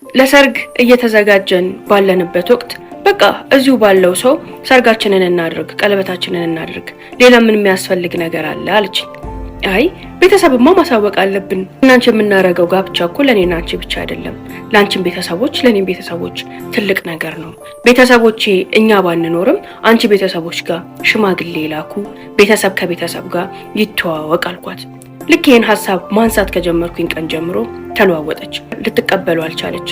ለሰርግ እየተዘጋጀን ባለንበት ወቅት በቃ እዚሁ ባለው ሰው ሰርጋችንን እናድርግ፣ ቀለበታችንን እናድርግ፣ ሌላ ምን የሚያስፈልግ ነገር አለ አለች። አይ ቤተሰብማ ማሳወቅ አለብን። እናንቺ የምናረጋው ጋብቻ እኮ ለኔና አንቺ ብቻ አይደለም፣ ላንቺም ቤተሰቦች ለኔም ቤተሰቦች ትልቅ ነገር ነው። ቤተሰቦቼ እኛ ባንኖርም አንቺ ቤተሰቦች ጋር ሽማግሌ ላኩ፣ ቤተሰብ ከቤተሰብ ጋር ይተዋወቅ አልኳት። ልክ ይሄን ሐሳብ ማንሳት ከጀመርኩኝ ቀን ጀምሮ ተለዋወጠች። ልትቀበሉ አልቻለች።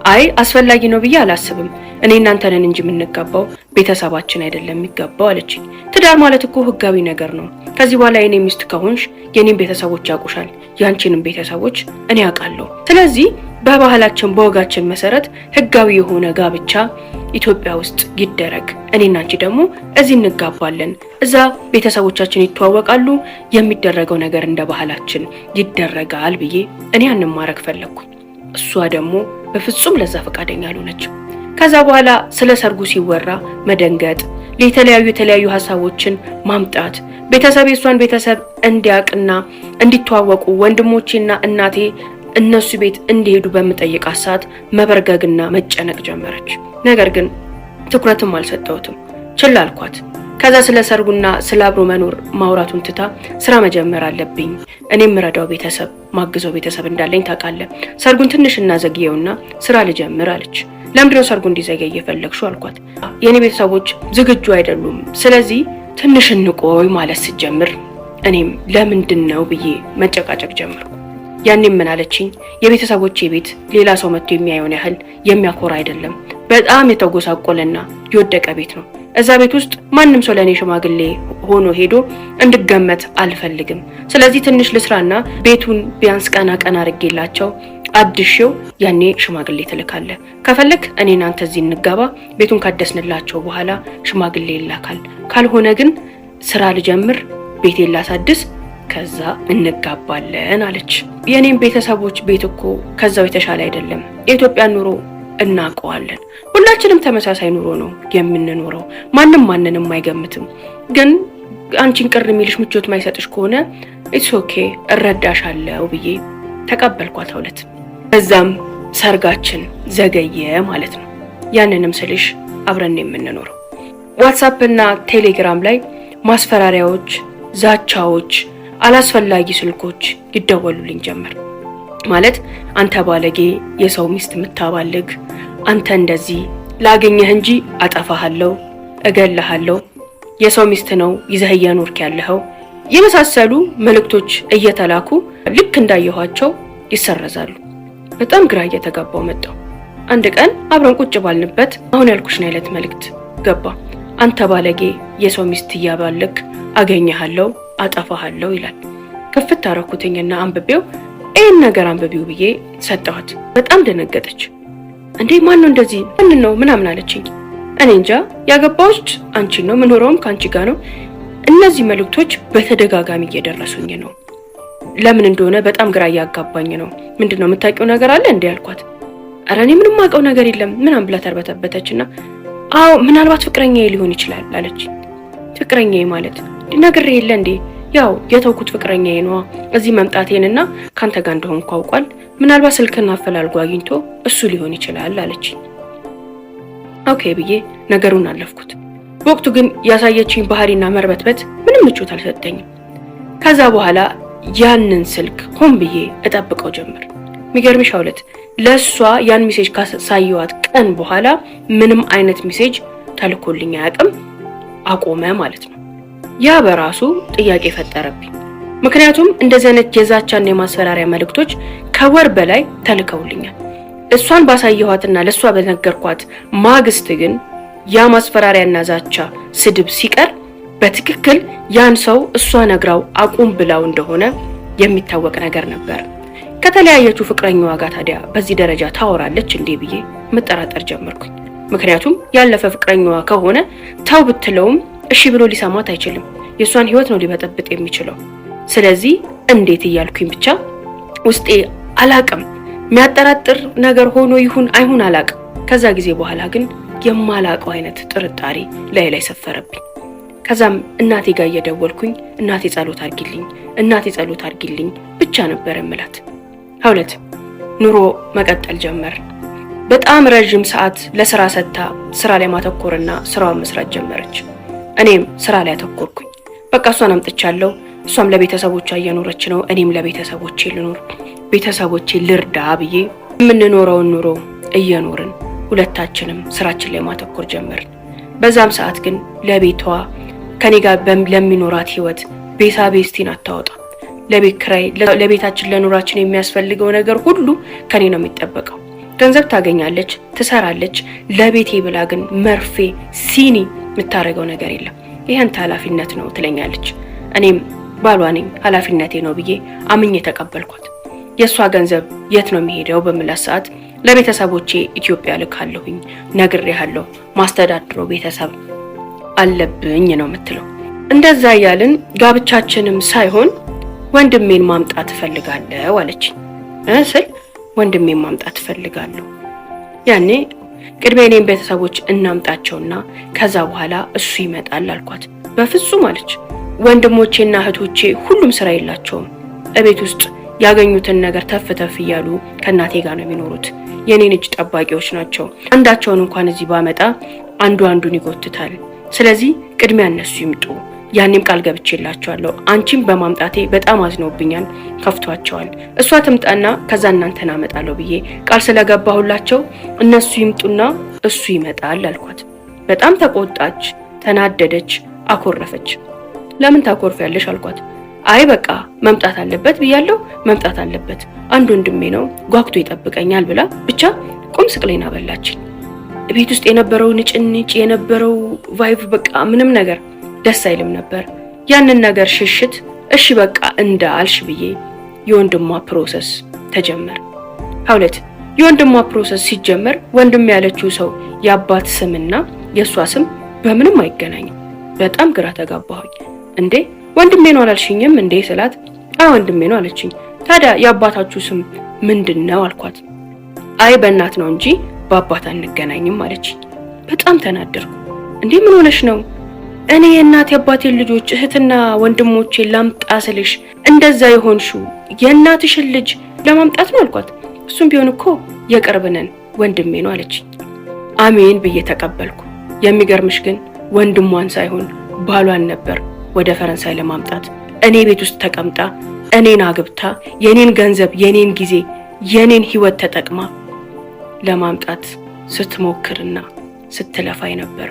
አይ አስፈላጊ ነው ብዬ አላስብም። እኔ እናንተ ነን እንጂ የምንጋባው ቤተሰባችን አይደለም የሚጋባው አለች። ትዳር ማለት እኮ ህጋዊ ነገር ነው። ከዚህ በኋላ የኔ ሚስት ከሆንሽ የኔን ቤተሰቦች ያውቁሻል፣ ያንቺንም ቤተሰቦች እኔ ያውቃለሁ። ስለዚህ በባህላችን በወጋችን መሰረት ህጋዊ የሆነ ጋብቻ ኢትዮጵያ ውስጥ ይደረግ። እኔና አንቺ ደግሞ እዚህ እንጋባለን፣ እዛ ቤተሰቦቻችን ይተዋወቃሉ፣ የሚደረገው ነገር እንደ ባህላችን ይደረጋል ብዬ እኔ አንማረክ ፈለኩ። እሷ ደግሞ በፍጹም ለዛ ፈቃደኛ አልሆነችም። ከዛ በኋላ ስለ ሰርጉ ሲወራ መደንገጥ፣ የተለያዩ ሐሳቦችን ማምጣት፣ ቤተሰብ የሷን ቤተሰብ እንዲያቅና እንዲተዋወቁ ወንድሞቼና እናቴ እነሱ ቤት እንዲሄዱ በመጠየቃት ሰዓት መበርገግና መጨነቅ ጀመረች። ነገር ግን ትኩረትም አልሰጠሁትም፣ ችላ አልኳት። ከዛ ስለ ሰርጉና ስለ አብሮ መኖር ማውራቱን ትታ ስራ መጀመር አለብኝ፣ እኔም ምረዳው ቤተሰብ ማግዘው ቤተሰብ እንዳለኝ ታውቃለህ፣ ሰርጉን ትንሽ እናዘግየውና ስራ ልጀምር አለች። ለምንድነው ሰርጉ እንዲዘገይ የፈለግሽው አልኳት። የኔ ቤተሰቦች ዝግጁ አይደሉም፣ ስለዚህ ትንሽ እንቆይ ማለት ስጀምር እኔም ለምንድነው ብዬ መጨቃጨቅ ጀመርኩ። ያኔም ምን አለችኝ፣ የቤተሰቦቼ ቤት ሌላ ሰው መጥቶ የሚያየውን ያህል የሚያኮራ አይደለም፣ በጣም የተጎሳቆለና የወደቀ ቤት ነው። እዛ ቤት ውስጥ ማንም ሰው ለኔ ሽማግሌ ሆኖ ሄዶ እንድገመት አልፈልግም። ስለዚህ ትንሽ ልስራና ቤቱን ቢያንስ ቀና አድርጌላቸው አድሼው ያኔ ሽማግሌ ትልካለ። ከፈለክ እኔና አንተ እዚህ እንጋባ፣ ቤቱን ካደስንላቸው በኋላ ሽማግሌ ይላካል። ካልሆነ ግን ስራ ልጀምር፣ ቤቴን ላሳድስ፣ ከዛ እንጋባለን አለች። የኔም ቤተሰቦች ቤት እኮ ከዛው የተሻለ አይደለም። የኢትዮጵያ ኑሮ እናውቀዋለን። ሁላችንም ተመሳሳይ ኑሮ ነው የምንኖረው። ማንም ማንንም አይገምትም። ግን አንቺን ቅር የሚልሽ ምቾት ማይሰጥሽ ከሆነ ኢትስ ኦኬ እረዳሻለሁ ብዬ ተቀበልኳት። ሁለት በዛም ሰርጋችን ዘገየ ማለት ነው። ያንንም ስልሽ አብረን የምንኖረው ዋትስአፕ እና ቴሌግራም ላይ ማስፈራሪያዎች፣ ዛቻዎች፣ አላስፈላጊ ስልኮች ይደወሉልኝ ጀመር። ማለት አንተ ባለጌ፣ የሰው ሚስት የምታባልግ፣ አንተ እንደዚህ ላገኘህ እንጂ አጠፋሃለሁ፣ እገልሃለሁ፣ የሰው ሚስት ነው ይዘህ እየኖርክ ያለኸው የመሳሰሉ መልእክቶች እየተላኩ ልክ እንዳየኋቸው ይሰረዛሉ። በጣም ግራ እየተጋባው መጣው። አንድ ቀን አብረን ቁጭ ባልንበት አሁን ያልኩሽን አይነት መልእክት ገባ። አንተ ባለጌ፣ የሰው ሚስት እያባልክ፣ አገኘሃለሁ፣ አጠፋሃለሁ ይላል። ከፍት አረኩትኝና አንብቤው ይሄን ነገር አንብቢው ብዬ ሰጠኋት። በጣም ደነገጠች። እንዴ ማን ነው እንደዚህ ምን ነው ምናምን አለችኝ። እኔ እንጃ ያገባሁት አንቺ ነው፣ ምኖረውም ካንቺ ጋር ነው። እነዚህ መልእክቶች በተደጋጋሚ እየደረሱኝ ነው። ለምን እንደሆነ በጣም ግራ ያጋባኝ ነው። ምንድነው የምታውቂው ነገር አለ እንዴ አልኳት። ኧረ እኔ ምንም ማውቀው ነገር የለም ምናምን ብላ ተርበተበተችና አዎ ምናልባት ፍቅረኛዬ ሊሆን ይችላል አለች። ፍቅረኛዬ ማለት ነግሬ የለ እንዴ? ያው የተውኩት ፍቅረኛዬ ነው። እዚህ መምጣቴንና ካንተ ጋር እንደሆንኩ አውቋል። ምናልባት ስልክና አፈላልጎ አግኝቶ እሱ ሊሆን ይችላል አለች። ኦኬ ብዬ ነገሩን አለፍኩት። በወቅቱ ግን ያሳየችኝ ባህሪና መርበትበት ምንም ምቾት አልሰጠኝም። ከዛ በኋላ ያንን ስልክ ሆን ብዬ እጠብቀው ጀመር። የሚገርምሽ ሁለት ለሷ ያን ሜሴጅ ካሳየዋት ቀን በኋላ ምንም አይነት ሜሴጅ ተልኮልኝ አያውቅም። አቆመ ማለት ነው። ያ በራሱ ጥያቄ ፈጠረብኝ። ምክንያቱም እንደዚህ አይነት የዛቻና የማስፈራሪያ መልእክቶች ከወር በላይ ተልከውልኛል። እሷን ባሳየኋትና ለሷ በነገርኳት ማግስት ግን ያ ማስፈራሪያና ዛቻ ስድብ ሲቀር በትክክል ያን ሰው እሷ ነግራው አቁም ብላው እንደሆነ የሚታወቅ ነገር ነበር። ከተለያየችው ፍቅረኛዋ ጋር ታዲያ በዚህ ደረጃ ታወራለች እንዴ ብዬ መጠራጠር ጀመርኩኝ። ምክንያቱም ያለፈ ፍቅረኛዋ ከሆነ ታው ብትለውም እሺ ብሎ ሊሰማት አይችልም። የሷን ህይወት ነው ሊበጠብጥ የሚችለው። ስለዚህ እንዴት እያልኩኝ ብቻ ውስጤ አላቅም፣ የሚያጠራጥር ነገር ሆኖ ይሁን አይሁን አላቅም። ከዛ ጊዜ በኋላ ግን የማላቀው አይነት ጥርጣሬ ላይ ሰፈረብኝ። ከዛም እናቴ ጋር እየደወልኩኝ እናቴ ጸሎት አርጊልኝ፣ እናቴ ጸሎት አርጊልኝ ብቻ ነበር የምላት። ሁለት ኑሮ መቀጠል ጀመር። በጣም ረጅም ሰዓት ለስራ ሰጥታ ስራ ላይ ማተኮርና ስራውን መስራት ጀመረች። እኔም ስራ ላይ አተኮርኩኝ። በቃ እሷን አምጥቻለሁ፣ እሷም ለቤተሰቦቿ እየኖረች ነው፣ እኔም ለቤተሰቦቼ ልኖር፣ ቤተሰቦቼ ልርዳ ብዬ የምንኖረውን ኑሮ እየኖርን ሁለታችንም ስራችን ላይ ማተኮር ጀመርን። በዛም ሰዓት ግን ለቤቷ ከኔ ጋር ለሚኖራት ህይወት ቤሳቤስቲን አታወጣ። ለቤት ኪራይ፣ ለቤታችን ለኑራችን የሚያስፈልገው ነገር ሁሉ ከኔ ነው የሚጠበቀው። ገንዘብ ታገኛለች፣ ትሰራለች። ለቤቴ ብላ ግን መርፌ ሲኒ የምታረገው ነገር የለም። ይሄን ኃላፊነት ነው ትለኛለች። እኔም ባሏ ነኝ ኃላፊነቴ ነው ብዬ አምኜ ተቀበልኳት። የሷ ገንዘብ የት ነው የሚሄደው በምላስ ሰዓት ለቤተሰቦቼ ኢትዮጵያ ልካለሁኝ፣ ነግሬሃለሁ፣ ማስተዳድሮ ቤተሰብ አለብኝ ነው የምትለው። እንደዛ ያልን ጋብቻችንም ሳይሆን ወንድሜን ማምጣት ፈልጋለሁ አለችኝ። ስል ወንድሜን ማምጣት ፈልጋለሁ። ያኔ ቅድሚያ የኔን ቤተሰቦች እናምጣቸውና ከዛ በኋላ እሱ ይመጣል አልኳት። በፍጹም አለች። ወንድሞቼና እህቶቼ ሁሉም ስራ የላቸውም። እቤት ውስጥ ያገኙትን ነገር ተፍ ተፍ እያሉ ከእናቴ ጋር ነው የሚኖሩት። የኔን እጅ ጠባቂዎች ናቸው። አንዳቸውን እንኳን እዚህ ባመጣ አንዱ አንዱን ይጎትታል። ስለዚህ ቅድሚያ እነሱ ይምጡ። ያኔም ቃል ገብቼላቸዋለሁ። አንቺም በማምጣቴ በጣም አዝነውብኛል፣ ከፍቷቸዋል። እሷ ትምጣና ከዛ እናንተን አመጣለሁ ብዬ ቃል ስለገባሁላቸው እነሱ ይምጡና እሱ ይመጣል አልኳት። በጣም ተቆጣች፣ ተናደደች፣ አኮረፈች። ለምን ታኮርፊያለሽ አልኳት። አይ በቃ መምጣት አለበት ብያለሁ፣ መምጣት አለበት፣ አንድ ወንድሜ ነው ጓጉቶ ይጠብቀኛል ብላ ብቻ ቁም ስቅሌን አበላችኝ። ቤት ውስጥ የነበረው ንጭንጭ የነበረው ቫይቭ በቃ ምንም ነገር ደስ አይልም ነበር። ያንን ነገር ሽሽት እሺ በቃ እንዳልሽ ብዬ የወንድሟ ፕሮሰስ ተጀመረ። ሀውለት የወንድሟ ፕሮሰስ ሲጀመር ወንድም ያለችው ሰው የአባት ስምና የሷ ስም በምንም አይገናኝም። በጣም ግራ ተጋባሁኝ። እንዴ ወንድሜ ነው አላልሽኝም እንዴ ስላት፣ አይ ወንድሜ ነው አለችኝ። ታዲያ የአባታችሁ ስም ምንድነው አልኳት። አይ በእናት ነው እንጂ በአባት አንገናኝም አለችኝ። በጣም ተናደርኩ። እንዴ ምን ሆነሽ ነው? እኔ የእናት የአባቴን ልጆች እህትና ወንድሞቼ ላምጣ ስልሽ እንደዛ የሆንሽው የእናትሽን ልጅ ለማምጣት ነው አልኳት። እሱም ቢሆን እኮ የቅርብ ነን ወንድሜ ነው አለችኝ። አሜን ብዬ ተቀበልኩ። የሚገርምሽ ግን ወንድሟን ሳይሆን ባሏን ነበር ወደ ፈረንሳይ ለማምጣት እኔ ቤት ውስጥ ተቀምጣ እኔን አግብታ የኔን ገንዘብ፣ የኔን ጊዜ፣ የኔን ህይወት ተጠቅማ ለማምጣት ስትሞክርና ስትለፋ ነበር።